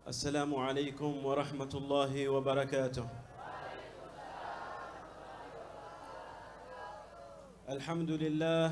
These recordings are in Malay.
Assalamualaikum warahmatullahi wabarakatuh. Alhamdulillah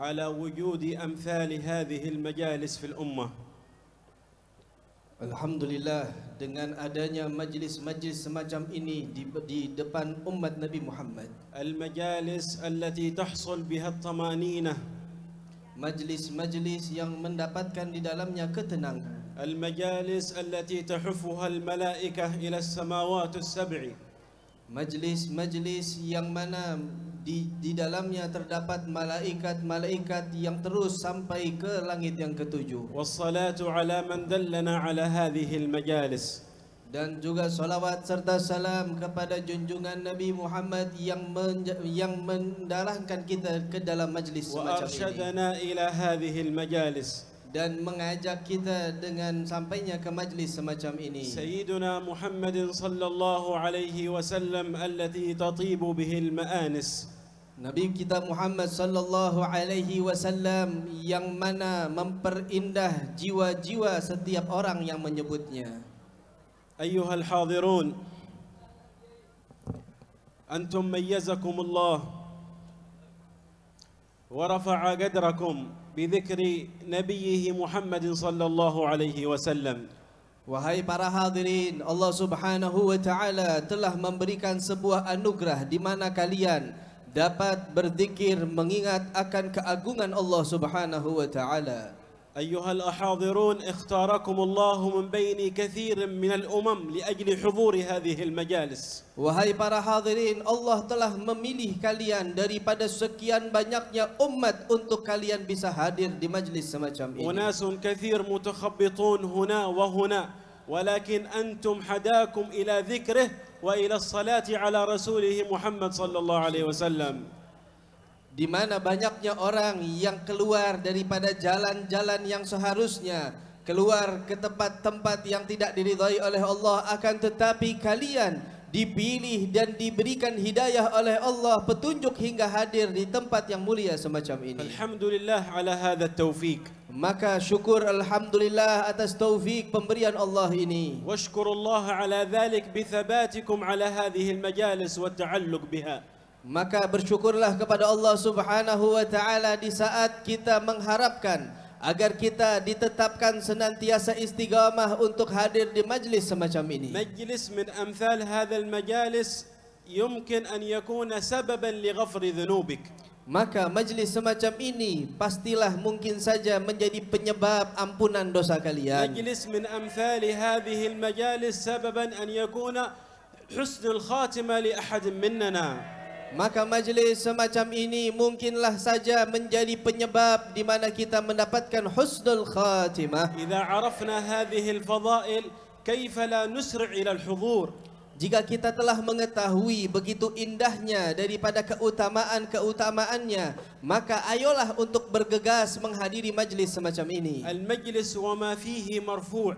ala wujudi amthali hadhihi al-majalis fil ummah. Alhamdulillah dengan adanya majlis-majlis semacam ini di depan umat Nabi Muhammad. Al-majalis allati tahsul biha at-tamanina. Majlis-majlis yang mendapatkan di dalamnya ketenangan. المجالس التي تحفها الملائكة إلى السماوات السبع. Majlis-majlis yang mana di dalamnya terdapat malaikat-malaikat yang terus sampai ke langit yang ketujuh. والصلاة على من دلنا على هذه المجالس. Dan juga salawat serta salam kepada junjungan Nabi Muhammad yang mendarahkan kita ke dalam majlis semacam ini. وأرشدنا إلى هذه المجالس. Dan mengajak kita dengan sampainya ke majlis semacam ini. Sayyiduna Muhammad sallallahu alaihi wasallam allati tatibu bihil ma'anis. Nabi kita Muhammad sallallahu alaihi wasallam yang mana memperindah jiwa-jiwa setiap orang yang menyebutnya. Ayyuhal hadirun, antum mayyazakumullah wa rafa'a qadrakum بذكر نبيه محمد صلى الله عليه وسلم. Wahai para hadirin, Allah Subhanahu wa taala telah memberikan sebuah anugerah di mana kalian dapat berzikir mengingat akan keagungan Allah Subhanahu wa taala. أيها الأحاضرون اختاركم الله من بين كثير من الأمم لأجل حضور هذه المجالس. Wahai para hadirin, Allah telah memilih kalian daripada sekian banyaknya umat untuk kalian bisa hadir di majlis semacam ini. وناس كثير متخبطون هنا وهنا ولكن أنتم حداكم إلى ذكره وإلى الصلاة على رسوله محمد صلى الله عليه وسلم. Di mana banyaknya orang yang keluar daripada jalan-jalan yang seharusnya, keluar ke tempat-tempat yang tidak diridhai oleh Allah, akan tetapi kalian dipilih dan diberikan hidayah oleh Allah, petunjuk hingga hadir di tempat yang mulia semacam ini. Alhamdulillah ala hadha at-tawfiq. Maka syukur alhamdulillah atas taufik pemberian Allah ini. Washkurullah ala dhalik bi thabatikum ala hadhihi al-majalis wa ta'alluq biha. Maka bersyukurlah kepada Allah Subhanahu wa taala di saat kita mengharapkan agar kita ditetapkan senantiasa istiqamah untuk hadir di majlis semacam ini. Majlis min amthal hadzal majalis yumkin an yakuna sababan li ghafri dhunubik. Maka majlis semacam ini pastilah mungkin saja menjadi penyebab ampunan dosa kalian. Majlis min amthal hadhihi al majalis sababan an yakuna husnul khatimah li ahad minnana. Maka majlis semacam ini mungkinlah saja menjadi penyebab di mana kita mendapatkan husnul khatimah. Idza arafna hadhihi al-fadail, kaifa la nusri' ila al-hudhur? Jika kita telah mengetahui begitu indahnya daripada keutamaan-keutamaannya, maka ayolah untuk bergegas menghadiri majlis semacam ini. Al-majlis wa ma fihi marfu'.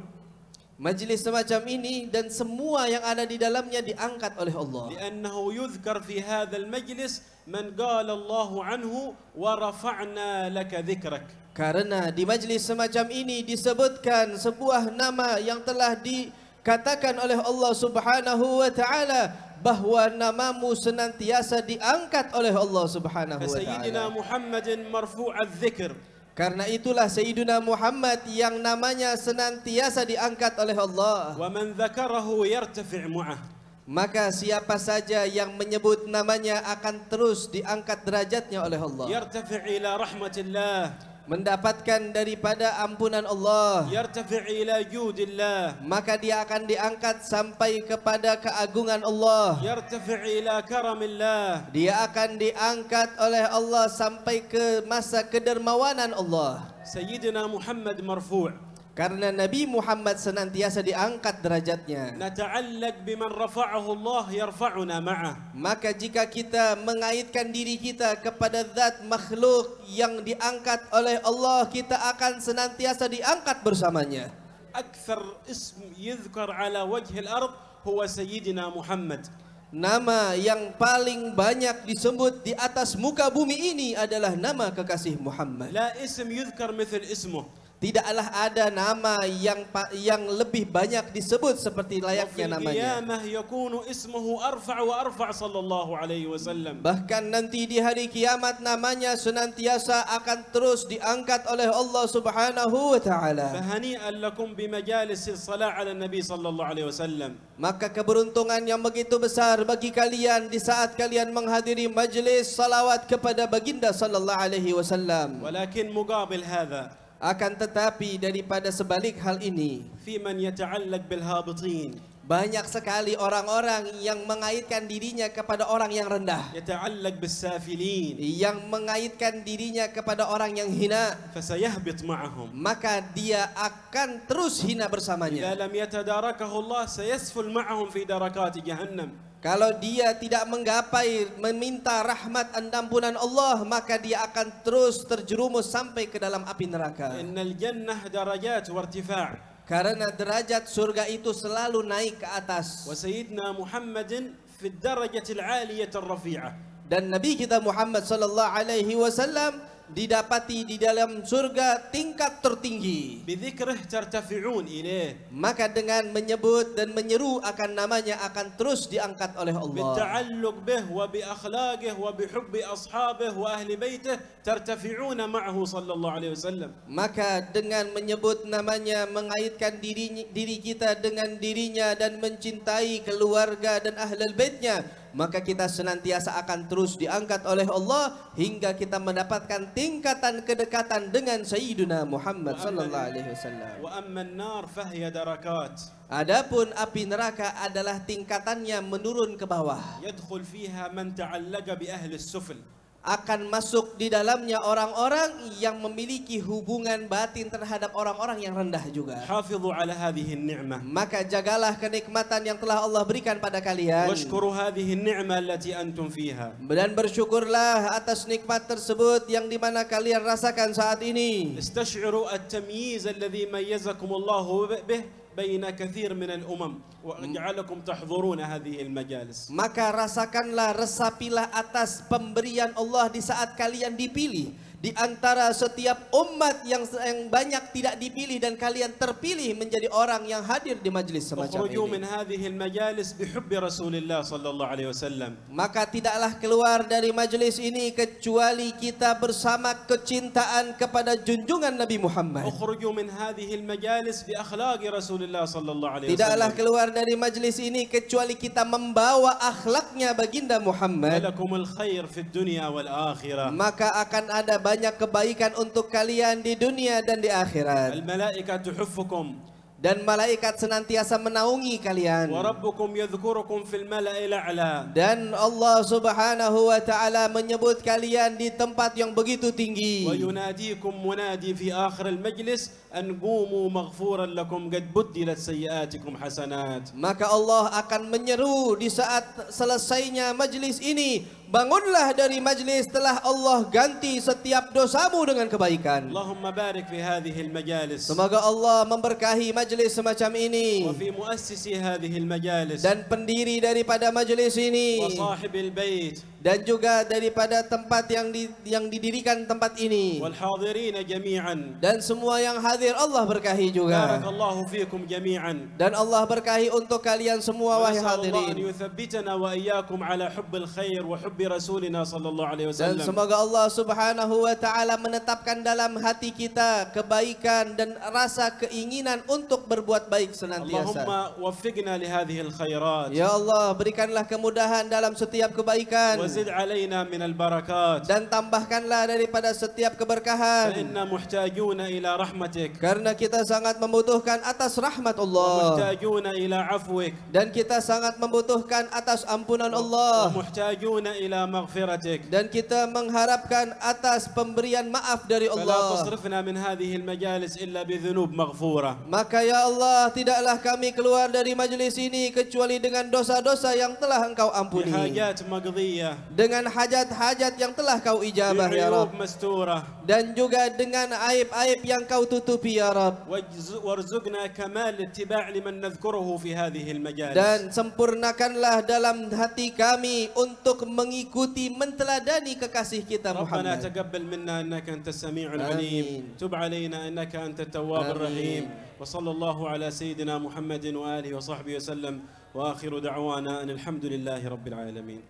Majlis semacam ini dan semua yang ada di dalamnya diangkat oleh Allah. Li'annahu yudhkar fi hadzal majlis man qala Allahu anhu wa rafa'na laka dhikrak. Karena di majlis semacam ini disebutkan sebuah nama yang telah dikatakan oleh Allah Subhanahu wa taala bahwa namamu senantiasa diangkat oleh Allah Subhanahu wa taala. Sayyidina Muhammadin marfu'adz dzikr. Karena itulah Sayyiduna Muhammad yang namanya senantiasa diangkat oleh Allah. Wa man dzakarahu yartafi' mu'ah. Maka siapa saja yang menyebut namanya akan terus diangkat derajatnya oleh Allah. Yartafi' ila rahmatillah. Mendapatkan daripada ampunan Allah. Yartafi' ila judillah. Maka dia akan diangkat sampai kepada keagungan Allah. Yartafi' ila karamillah. Dia akan diangkat oleh Allah sampai ke masa kedermawanan Allah. Sayyidina Muhammad marfu'. Karena Nabi Muhammad senantiasa diangkat derajatnya. Nata'allaq biman rafa'ahu Allah yarfa'una ma'ah. Maka jika kita mengaitkan diri kita kepada zat makhluk yang diangkat oleh Allah, kita akan senantiasa diangkat bersamanya. Akthar ism yudhkar ala wajhi al-ard huwa Sayyidina Muhammad. Nama yang paling banyak disebut di atas muka bumi ini adalah nama kekasih Muhammad. La ism yudhkar mithl ismuh. Tidaklah ada nama yang lebih banyak disebut seperti وفي layaknya namanya. القيامة يكون اسمه أرفع وأرفع صلى الله عليه وسلم. Bahkan nanti di hari kiamat namanya senantiasa akan terus diangkat oleh Allah Subhanahu wa taala. فهنيئا لكم بمجالس الصلاة على النبي صلى الله عليه وسلم. Maka keberuntungan yang begitu besar bagi kalian di saat kalian menghadiri majlis salawat kepada baginda sallallahu alaihi wasallam. ولكن مقابل هذا Akan tetapi daripada sebalik hal ini, في من يتعلق بالهابطين، banyak sekali orang-orang yang mengaitkan dirinya kepada orang yang rendah, يتعلق بالسافلين، yang mengaitkan dirinya kepada orang yang hina, فسيهبط معهم. maka dia akan terus hina إذا bersamanya. لم يتداركه الله سيسفل معهم في دركات جهنم. Kalau dia tidak menggapai meminta rahmat dan ampunan Allah, maka dia akan terus terjerumus sampai ke dalam api neraka. إن الجنة درجات وارتفاع. Karena derajat surga itu selalu naik ke atas. وسيدنا محمد في الدرجة العالية الرفيعة. Dan Nabi kita Muhammad sallallahu alaihi wasallam didapati di dalam surga tingkat tertinggi. بذكره ترتفعون إليه. Maka dengan menyebut dan menyeru akan namanya akan terus diangkat oleh Allah. بالتعلق به وبأخلاقه وبحب أصحابه وأهل بيته ترتفعون معه صلى الله عليه وسلم. Maka dengan menyebut namanya, mengaitkan diri kita dengan dirinya dan mencintai keluarga dan ahlul baitnya, maka kita senantiasa akan terus diangkat oleh Allah hingga kita mendapatkan tingkatan kedekatan dengan Sayyidina Muhammad sallallahu alaihi wasallam. وأما النار فهي دركات. Adapun api neraka adalah tingkatannya menurun ke bawah. يدخل فيها من تعلق بأهل السفل. Akan masuk di dalamnya orang-orang yang memiliki hubungan batin terhadap orang-orang yang rendah juga. حافظوا على هذه النعمة. Maka jagalah kenikmatan yang telah Allah berikan pada kalian. واشكروا هذه النعمة التي أنتم فيها. Dan bersyukurlah atas nikmat tersebut yang dimana kalian rasakan saat ini. استشعروا التمييز الذي ميزكم الله به بين كثير من الأمم وجعلكم تحضرون هذه المجالس. Maka rasakanlah, resapilah atas pemberian Allah di saat kalian dipilih di antara setiap umat yang banyak tidak dipilih dan kalian terpilih menjadi orang yang hadir di majlis semacam اخرجوا ini. من هذه المجالس بحب رسول الله صلى الله عليه وسلم. Maka tidaklah keluar dari majlis ini kecuali kita bersama kecintaan kepada junjungan Nabi Muhammad. اخرجوا من هذه المجالس بأخلاق رسول الله صلى الله عليه Tidaklah وسلم. keluar dari majlis ini kecuali kita membawa akhlaknya baginda Muhammad. ولكم الخير في الدنيا والآخرة. Maka akan ada banyak kebaikan untuk kalian di dunia dan di akhirat. الملائكة تحفكم. Dan malaikat senantiasa menaungi kalian. وربكم يذكركم في الملأ الأعلى. Dan Allah Subhanahu wa taala menyebut kalian di tempat yang begitu tinggi. ويناديكم منادي في آخر المجلس أن قوموا مغفورا لكم قد بدلت سيئاتكم حسنات. Maka Allah akan menyeru di saat selesainya majlis ini, bangunlah dari majlis telah Allah ganti setiap dosamu dengan kebaikan. اللهم بارك في هذه المجالس. Semoga Allah memberkahi majlis semacam ini وفي مؤسسي هذه المجالس. dan pendiri daripada majlis ini وصاحب البيت. dan juga daripada tempat yang didirikan tempat ini والحاضرين جميعا. dan semua yang hadir Allah berkahi بارك juga. الله فيكم جميعا. Dan Allah berkahi untuk kalian semua wahai ونسأل الله أن hadirin. يثبتنا وإياكم على حب الخير وحب رسولنا صلى الله عليه Dan وسلم. semoga Allah Subhanahu wa taala menetapkan dalam hati kita kebaikan dan rasa keinginan untuk berbuat baik senantiasa. اللهم وفقنا لهذه الخيرات. Ya Allah, berikanlah kemudahan dalam setiap kebaikan وزد علينا من البركات. dan tambahkanlah daripada setiap keberkahan. فإنا محتاجون إلى رحمتك. Karena kita sangat membutuhkan atas rahmat Allah ومحتاجون إلى عفوك. dan kita sangat membutuhkan atas ampunan Allah ومحتاجون إلى مغفرتك. dan kita mengharapkan atas pemberian maaf dari فلا Allah. تصرفنا من هذه المجالس إلا بذنوب مغفورة. Maka ya Allah, tidaklah kami keluar dari majlis ini kecuali dengan dosa-dosa yang telah Engkau ampuni بحاجات مقضية. dengan hajat-hajat yang telah kau ijabah ya Rabb, بعيوب مستورة dan juga dengan aib-aib yang kau tutupi ya Rabb, وارزقنا كمال الاتباع لمن نذكره في هذه المجالس. dan sempurnakanlah dalam hati kami untuk mengikuti menteladani kekasih kita ربنا Muhammad. تقبل منا انك انت السميع العليم، تب علينا انك انت التواب الرحيم، وصلى الله على سيدنا محمد واله وصحبه وسلم، واخر دعوانا ان الحمد لله رب العالمين.